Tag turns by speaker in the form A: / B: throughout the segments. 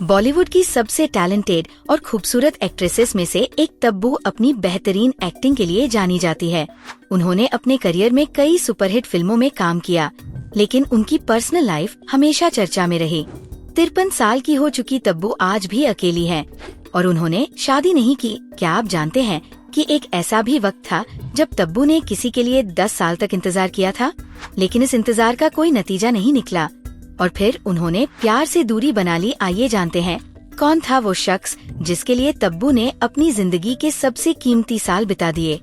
A: बॉलीवुड की सबसे टैलेंटेड और खूबसूरत एक्ट्रेसेस में से एक तब्बू अपनी बेहतरीन एक्टिंग के लिए जानी जाती है। उन्होंने अपने करियर में कई सुपरहिट फिल्मों में काम किया, लेकिन उनकी पर्सनल लाइफ हमेशा चर्चा में रही। 53 साल की हो चुकी तब्बू आज भी अकेली है और उन्होंने शादी नहीं की। क्या आप जानते हैं कि एक ऐसा भी वक्त था जब तब्बू ने किसी के लिए 10 साल तक इंतजार किया था, लेकिन इस इंतजार का कोई नतीजा नहीं निकला और फिर उन्होंने प्यार से दूरी बना ली। आइए जानते हैं कौन था वो शख्स जिसके लिए तब्बू ने अपनी जिंदगी के सबसे कीमती साल बिता दिए।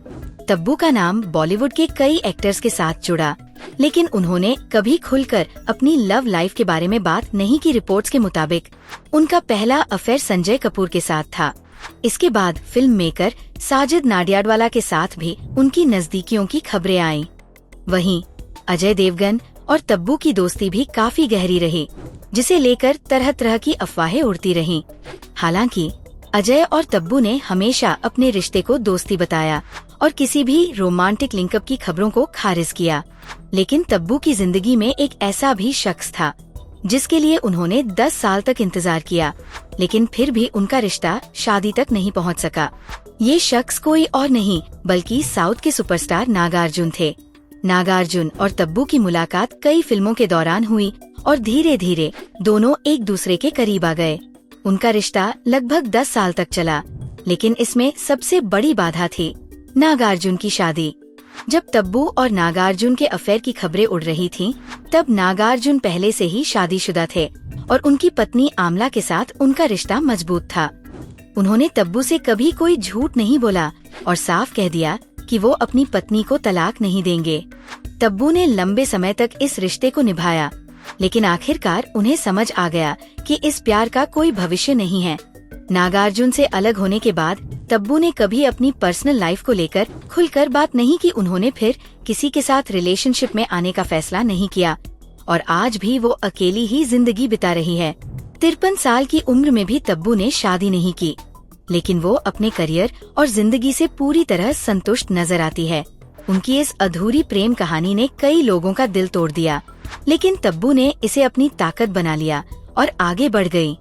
A: तब्बू का नाम बॉलीवुड के कई एक्टर्स के साथ जुड़ा, लेकिन उन्होंने कभी खुलकर अपनी लव लाइफ के बारे में बात नहीं की। रिपोर्ट्स के मुताबिक उनका पहला अफेयर संजय कपूर के साथ था। इसके बाद फिल्म मेकर साजिद नाडियाडवाला के साथ भी उनकी नजदीकियों की खबरें आईं। वहीं अजय देवगन और तब्बू की दोस्ती भी काफी गहरी रही, जिसे लेकर तरह तरह की अफवाहें उड़ती रहीं। हालांकि अजय और तब्बू ने हमेशा अपने रिश्ते को दोस्ती बताया और किसी भी रोमांटिक लिंकअप की खबरों को खारिज किया। लेकिन तब्बू की जिंदगी में एक ऐसा भी शख्स था जिसके लिए उन्होंने 10 साल तक इंतजार किया, लेकिन फिर भी उनका रिश्ता शादी तक नहीं पहुंच सका। ये शख्स कोई और नहीं बल्कि साउथ के सुपरस्टार नागार्जुन थे। नागार्जुन और तब्बू की मुलाकात कई फिल्मों के दौरान हुई और धीरे धीरे दोनों एक दूसरे के करीब आ गए। उनका रिश्ता लगभग 10 साल तक चला, लेकिन इसमें सबसे बड़ी बाधा थी नागार्जुन की शादी। जब तब्बू और नागार्जुन के अफेयर की खबरें उड़ रही थीं, तब नागार्जुन पहले से ही शादीशुदा थे और उनकी पत्नी आमला के साथ उनका रिश्ता मजबूत था। उन्होंने तब्बू से कभी कोई झूठ नहीं बोला और साफ कह दिया कि वो अपनी पत्नी को तलाक नहीं देंगे। तब्बू ने लंबे समय तक इस रिश्ते को निभाया, लेकिन आखिरकार उन्हें समझ आ गया कि इस प्यार का कोई भविष्य नहीं है। नागार्जुन से अलग होने के बाद तब्बू ने कभी अपनी पर्सनल लाइफ को लेकर खुलकर बात नहीं की। उन्होंने फिर किसी के साथ रिलेशनशिप में आने का फैसला नहीं किया और आज भी वो अकेली ही जिंदगी बिता रही है। 53 साल की उम्र में भी तब्बू ने शादी नहीं की, लेकिन वो अपने करियर और जिंदगी से पूरी तरह संतुष्ट नजर आती है। उनकी इस अधूरी प्रेम कहानी ने कई लोगों का दिल तोड़ दिया, लेकिन तब्बू ने इसे अपनी ताकत बना लिया और आगे बढ़ गई।